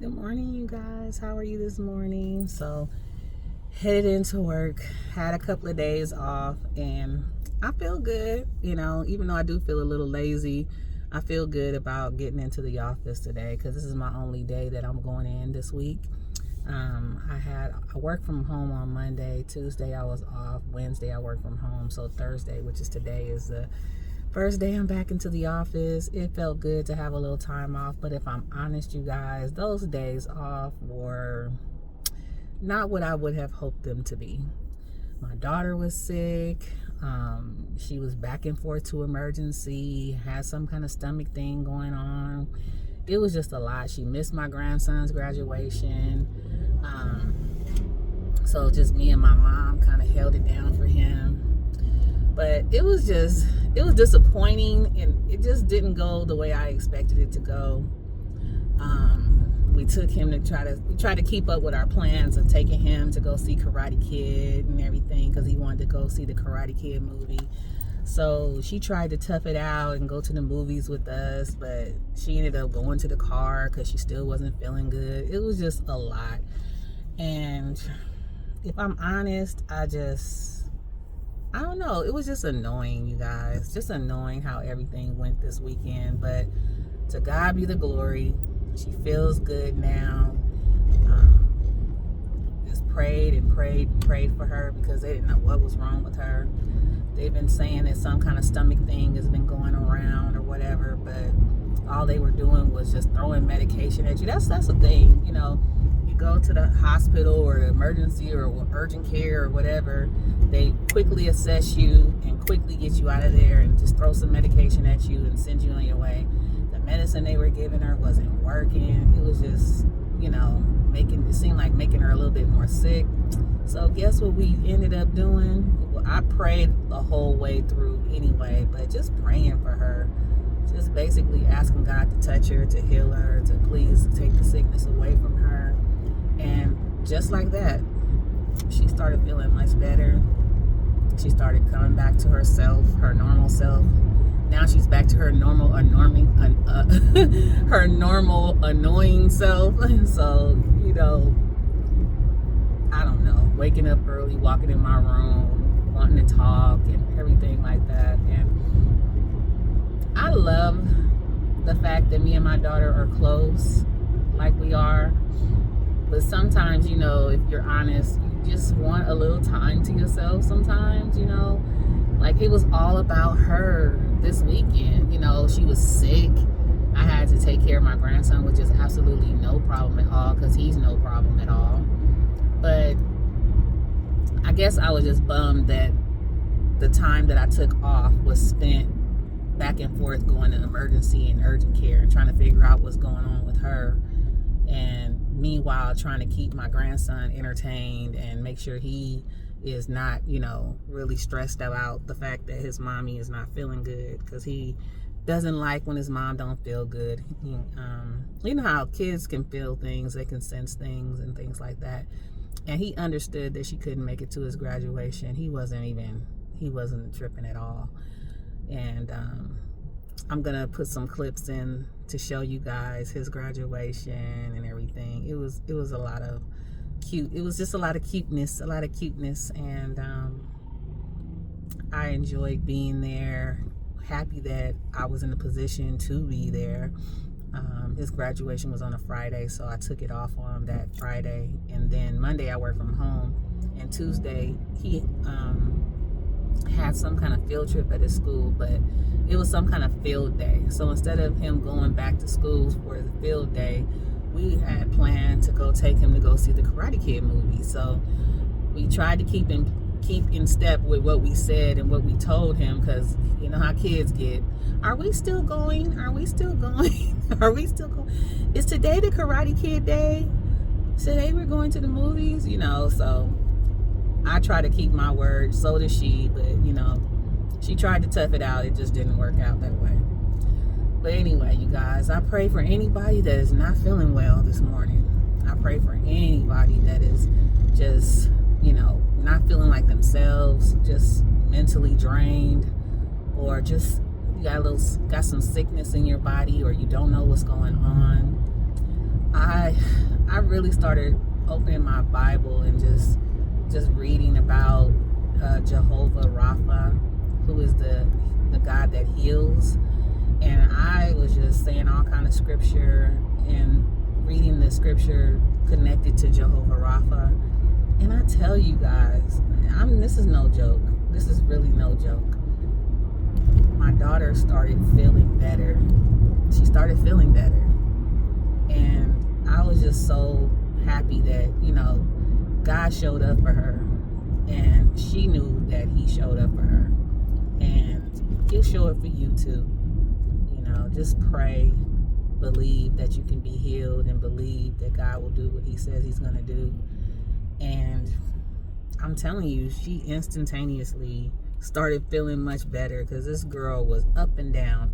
Good morning, you guys. How are you this morning? So, headed into work, had a couple of days off, and I feel good. Even though I do feel a little lazy, I feel good about getting into the office today because this is my only day that I'm going in this week. I work from home on Monday. Tuesday I was off. Wednesday I work from home. So Thursday, which is today, is the first day I'm back into the office. It felt good to have a little time off, but if I'm honest, you guys, those days off were not what I would have hoped them to be. My daughter was sick. She was back and forth to emergency, had some kind of stomach thing going on. It was just a lot. She missed my grandson's graduation. So just me and my mom kind of held it down for him. But it was disappointing, and it just didn't go the way I expected it to go. We took him to try to keep up with our plans of taking him to go see Karate Kid and everything because he wanted to go see the Karate Kid movie. So she tried to tough it out and go to the movies with us, but she ended up going to the car because she still wasn't feeling good. It was just a lot. And if I'm honest, I don't know. It was just annoying, you guys. Just annoying how everything went this weekend. But to God be the glory. She feels good now. Just prayed for her because they didn't know what was wrong with her. They've been saying that some kind of stomach thing has been going around or whatever, but all they were doing was just throwing medication at you. That's the thing, You go to the hospital or the emergency or urgent care or whatever, they quickly assess you and quickly get you out of there and just throw some medication at you and send you on your way. The medicine they were giving her wasn't working. It was just, making her a little bit more sick. So guess what we ended up doing? Well, I prayed the whole way through anyway, but just praying for her. Just basically asking God to touch her, to heal her, to please take the sickness away from her. And just like that, she started feeling much better. She started coming back to herself, her normal self. Now she's back to her normal annoying self. So, I don't know, waking up early, walking in my room, wanting to talk and everything like that. And I love the fact that me and my daughter are close like we are. But sometimes, if you're honest, you just want a little time to yourself sometimes, Like it was all about her this weekend. She was sick. I had to take care of my grandson, which is absolutely no problem at all because he's no problem at all. But I guess I was just bummed that the time that I took off was spent back and forth going to emergency and urgent care and trying to figure out what's going on with her. And meanwhile, trying to keep my grandson entertained and make sure he is not, really stressed about the fact that his mommy is not feeling good because he doesn't like when his mom don't feel good. You know how kids can feel things, they can sense things and things like that. And he understood that she couldn't make it to his graduation. He wasn't tripping at all. And I'm gonna put some clips in to show you guys his graduation and everything. It was a lot of cute. It was just a lot of cuteness, and I enjoyed being there. Happy that I was in a position to be there. His graduation was on a Friday, so I took it off on that Friday, and then Monday I worked from home, and Tuesday he had some kind of field trip at his school, but it was some kind of field day. So instead of him going back to school for the field day, we had planned to go take him to go see the Karate Kid movie. So we tried to keep in step with what we said and what we told him, because you know how kids get. Are we still going? Are we still going? Are we still going? Is today the Karate Kid day? Today we're going to the movies, so I try to keep my word. So does she, but she tried to tough it out. It just didn't work out that way. But anyway, you guys, I pray for anybody that is not feeling well this morning. I pray for anybody that is just, not feeling like themselves, just mentally drained, or just you got some sickness in your body, or you don't know what's going on. I really started opening my Bible and just reading about Jehovah Rapha, who is the God that heals. And I was just saying all kind of scripture and reading the scripture connected to Jehovah Rapha. And I tell you guys, this is no joke. This is really no joke. My daughter started feeling better. She started feeling better. And I was just so happy that, God showed up for her. And she knew that he showed up for her. And he'll show up for you too. Just pray, believe that you can be healed, and believe that God will do what he says he's going to do. And I'm telling you, she instantaneously started feeling much better, because this girl was up and down.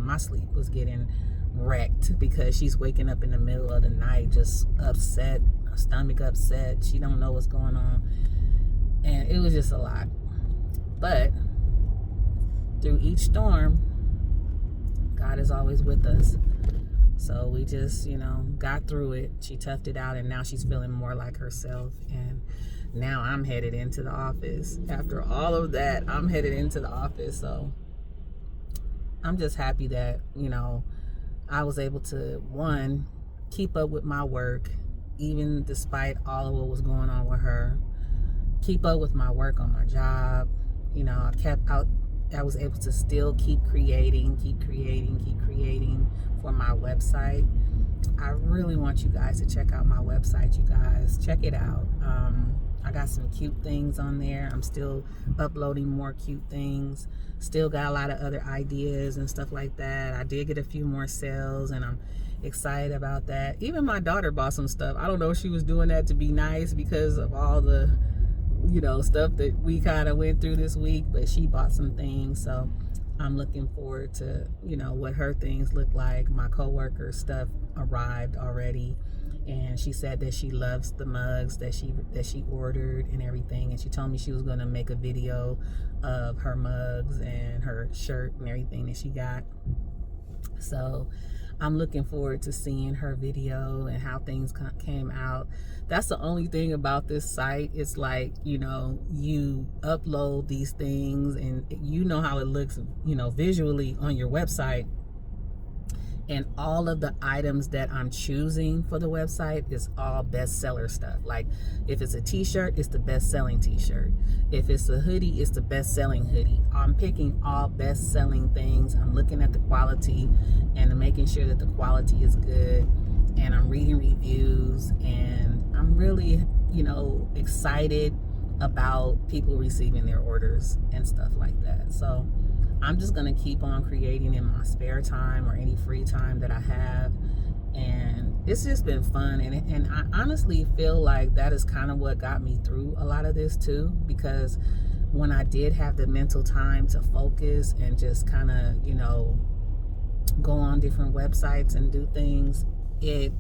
My sleep was getting wrecked because she's waking up in the middle of the night just upset, her stomach upset. She don't know what's going on. And it was just a lot. But through each storm, God is always with us. So we just, got through it. She toughed it out, and now she's feeling more like herself. And now I'm headed into the office. After all of that, I'm headed into the office. So I'm just happy that, I was able to, one, keep up with my work, even despite all of what was going on with her. Keep up with my work on my job. I was able to still keep creating for my website. I really want you guys to check out my website, you guys. Check it out. I got some cute things on there. I'm still uploading more cute things. Still got a lot of other ideas and stuff like that. I did get a few more sales, and I'm excited about that. Even my daughter bought some stuff. I don't know if she was doing that to be nice because of all the stuff that we kind of went through this week, but she bought some things. So I'm looking forward to, what her things look like. My coworker's stuff arrived already, and she said that she loves the mugs that she ordered and everything. And she told me she was going to make a video of her mugs and her shirt and everything that she got. So I'm looking forward to seeing her video and how things came out. That's the only thing about this site. It's like, you upload these things and you know how it looks, visually on your website. And all of the items that I'm choosing for the website is all bestseller stuff. Like if it's a t-shirt, it's the best-selling t-shirt. If it's a hoodie, it's the best-selling hoodie. I'm picking all best-selling things. I'm looking at the quality and I'm making sure that the quality is good. And I'm reading reviews, and I'm really, excited about people receiving their orders and stuff like that. So I'm just going to keep on creating in my spare time or any free time that I have. And it's just been fun. And I honestly feel like that is kind of what got me through a lot of this too, because when I did have the mental time to focus and just kind of, go on different websites and do things, it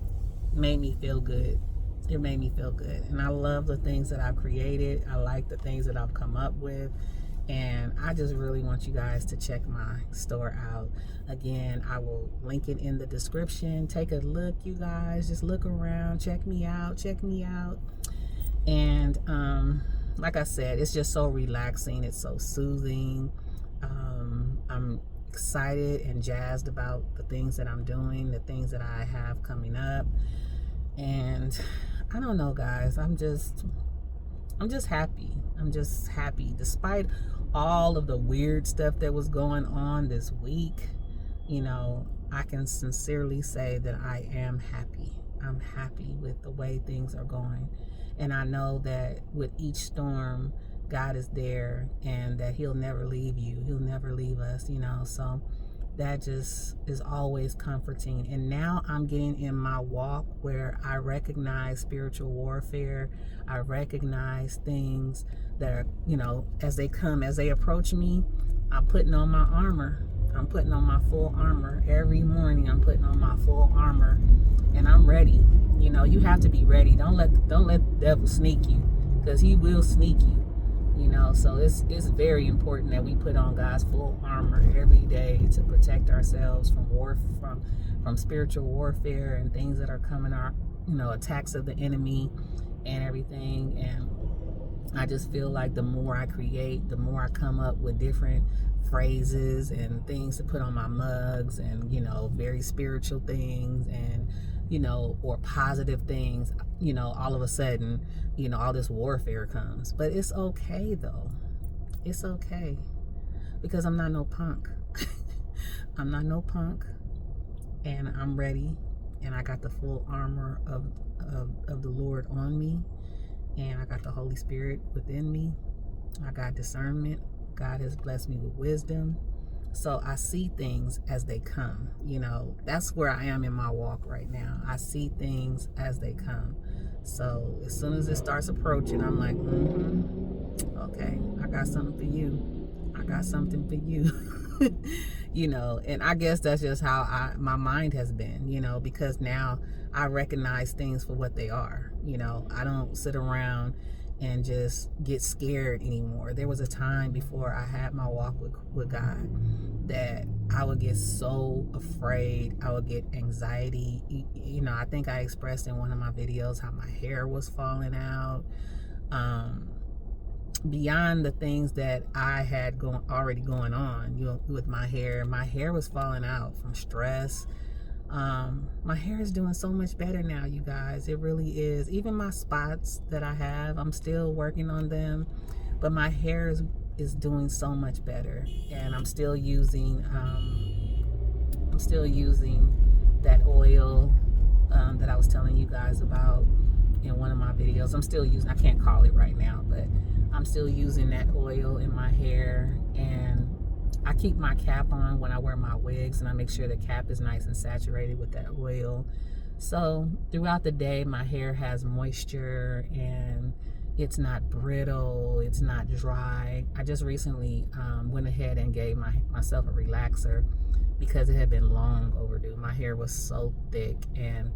made me feel good. It made me feel good. And I love the things that I've created. I like the things that I've come up with. And I just really want you guys to check my store out. Again, I will link it in the description. Take a look, you guys. Just look around. Check me out. And like I said, it's just so relaxing. It's so soothing. I'm excited and jazzed about the things that I'm doing, the things that I have coming up. And I don't know, guys. I'm just happy. I'm just happy despite all of the weird stuff that was going on this week. I can sincerely say that I am happy. I'm happy with the way things are going. And I know that with each storm, God is there, and that he'll never leave you. He'll never leave us, so that just is always comforting. And now I'm getting in my walk where I recognize spiritual warfare. I recognize things that are, as they approach me, I'm putting on my armor. I'm putting on my full armor. Every morning I'm putting on my full armor, and I'm ready. You have to be ready. Don't let the devil sneak you, because he will sneak you. So it's very important that we put on God's full armor every day to protect ourselves from from spiritual warfare and things that are coming, our attacks of the enemy and everything. And I just feel like the more I create, the more I come up with different phrases and things to put on my mugs, and very spiritual things, and or positive things, all of a sudden, all this warfare comes. But it's okay though. It's okay, because I'm not no punk. I'm not no punk, and I'm ready, and I got the full armor of the Lord on me, and I got the Holy Spirit within me. I got discernment. God has blessed me with wisdom. So I see things as they come. That's where I am in my walk right now. I see things as they come. So as soon as it starts approaching, I'm like, okay, I got something for you. I got something for you. And I guess that's just how my mind has been, because now I recognize things for what they are. I don't sit around and just get scared anymore. There was a time before I had my walk with God that I would get so afraid. I would get anxiety. I think I expressed in one of my videos how my hair was falling out. Beyond the things that I had already going on, with my hair was falling out from stress. My hair is doing so much better now, you guys. It really is. Even my spots that I have, I'm still working on them, but my hair is doing so much better. And I'm still using that oil that I was telling you guys about in one of my videos. I'm still using, I can't call it right now, but I'm still using that oil in my hair. And I keep my cap on when I wear my wigs, and I make sure the cap is nice and saturated with that oil. So throughout the day, my hair has moisture and it's not brittle, it's not dry. I just recently went ahead and gave myself a relaxer because it had been long overdue. My hair was so thick, and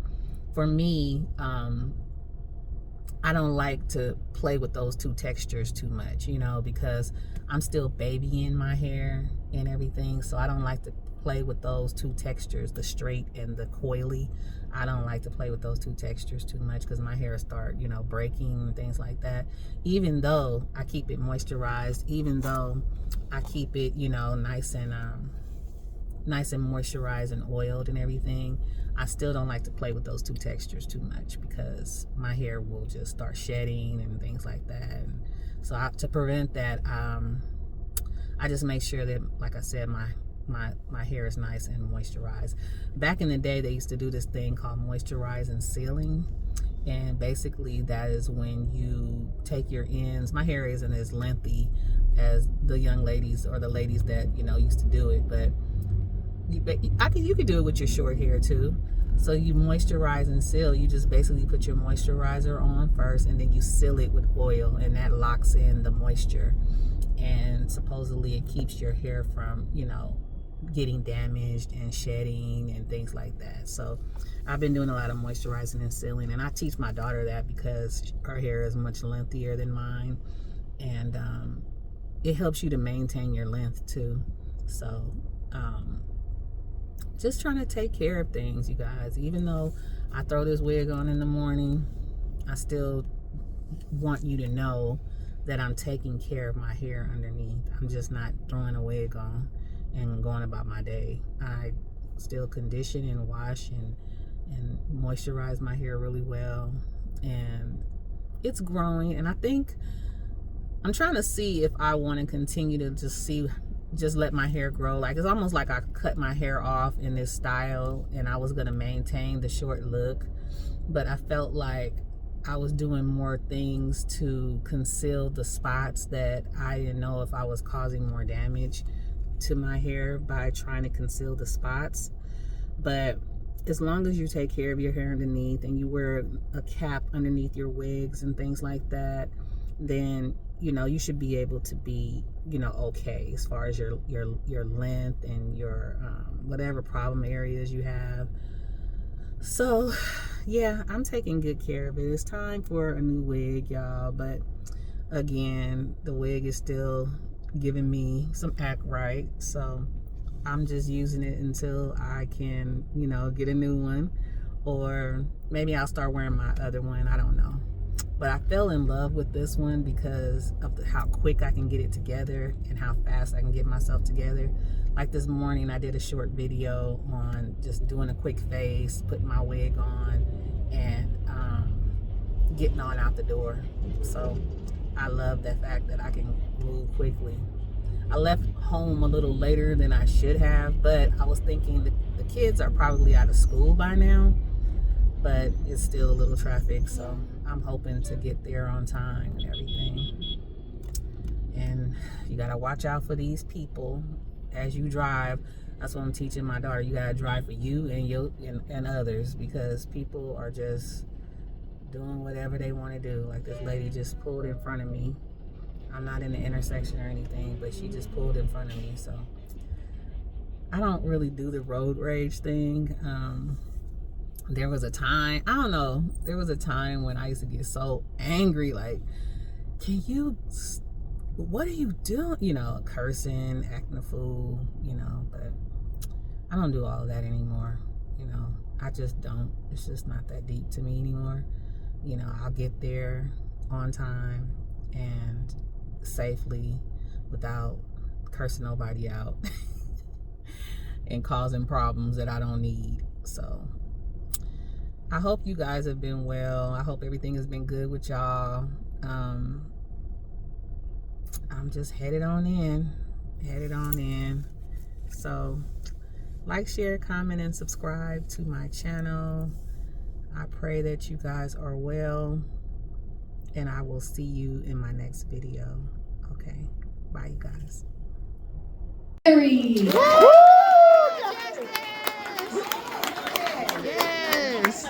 for me, I don't like to play with those two textures too much, because I'm still babying my hair and everything. So I don't like to play with those two textures, the straight and the coily. I don't like to play with those two textures too much because my hair start, breaking and things like that. Even though I keep it moisturized, even though I keep it, nice and moisturized and oiled and everything, I still don't like to play with those two textures too much my hair will just start shedding and things like that. And so to prevent that, I just make sure that, like I said, my hair is nice and moisturized. Back in the day, they used to do this thing called moisturize and sealing. And basically that is when you take your ends. My hair isn't as lengthy as the young ladies or the ladies that, used to do it, but you could do it with your short hair too. So you moisturize and seal. You just basically put your moisturizer on first, and then you seal it with oil, and that locks in the moisture. And supposedly it keeps your hair from, getting damaged and shedding and things like that. So I've been doing a lot of moisturizing and sealing, and I teach my daughter that because her hair is much lengthier than mine, and it helps you to maintain your length too. So just trying to take care of things, you guys. Even though I throw this wig on in the morning, I still want you to know that I'm taking care of my hair underneath. I'm just not throwing a wig on and going about my day. I still condition and wash and moisturize my hair really well, and it's growing. And I think I'm trying to see if I want to continue to just let my hair grow. Like, it's almost like I cut my hair off in this style and I was going to maintain the short look, but I felt like I was doing more things to conceal the spots that I didn't know if I was causing more damage to my hair by trying to conceal the spots. But as long as you take care of your hair underneath and you wear a cap underneath your wigs and things like that, then you should be able to be okay as far as your length and your whatever problem areas you have. So yeah, I'm taking good care of it. It's time for a new wig, y'all, but again, the wig is still giving me some act right. So I'm just using it until I can, you know, get a new one, or maybe I'll start wearing my other one. I don't know. But I fell in love with this one because of how quick I can get it together and how fast I can get myself together. Like this morning, I did a short video on just doing a quick face, putting my wig on, and getting on out the door. So I love the fact that I can move quickly. I left home a little later than I should have, but I was thinking the kids are probably out of school by now, but it's still a little traffic, so I'm hoping to get there on time and everything. And you gotta watch out for these people as you drive. That's what I'm teaching my daughter. You gotta drive for you and others, because people are just doing whatever they want to do. Like this lady just pulled in front of me. I'm not in the intersection or anything, but she just pulled in front of me. So I don't really do the road rage thing. There was a time, I don't know, there was a time when I used to get so angry, like, what are you doing? You know, cursing, acting a fool, you know, but I don't do all of that anymore. You know, I just don't. It's just not that deep to me anymore. You know, I'll get there on time and safely without cursing nobody out and causing problems that I don't need. So I hope you guys have been well. I hope everything has been good with y'all. I'm just headed on in. So like, share, comment, and subscribe to my channel. I pray that you guys are well, and I will see you in my next video. Okay, bye you guys. Yes.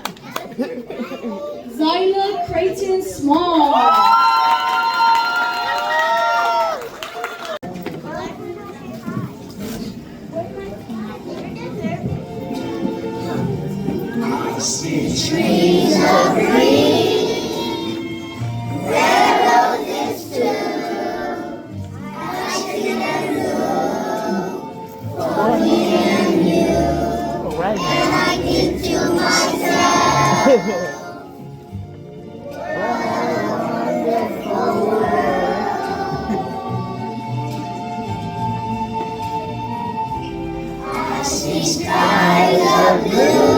Zyla Creighton Small. Trees of green, red roses too. I see them blue for me and you. And I think to myself, what a wonderful world. I see skies of blue,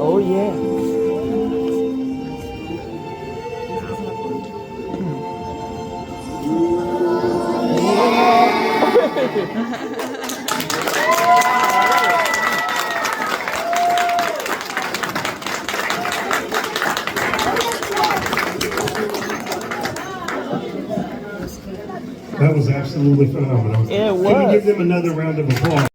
Oh yeah. That was absolutely phenomenal. It was. Can we give them another round of applause?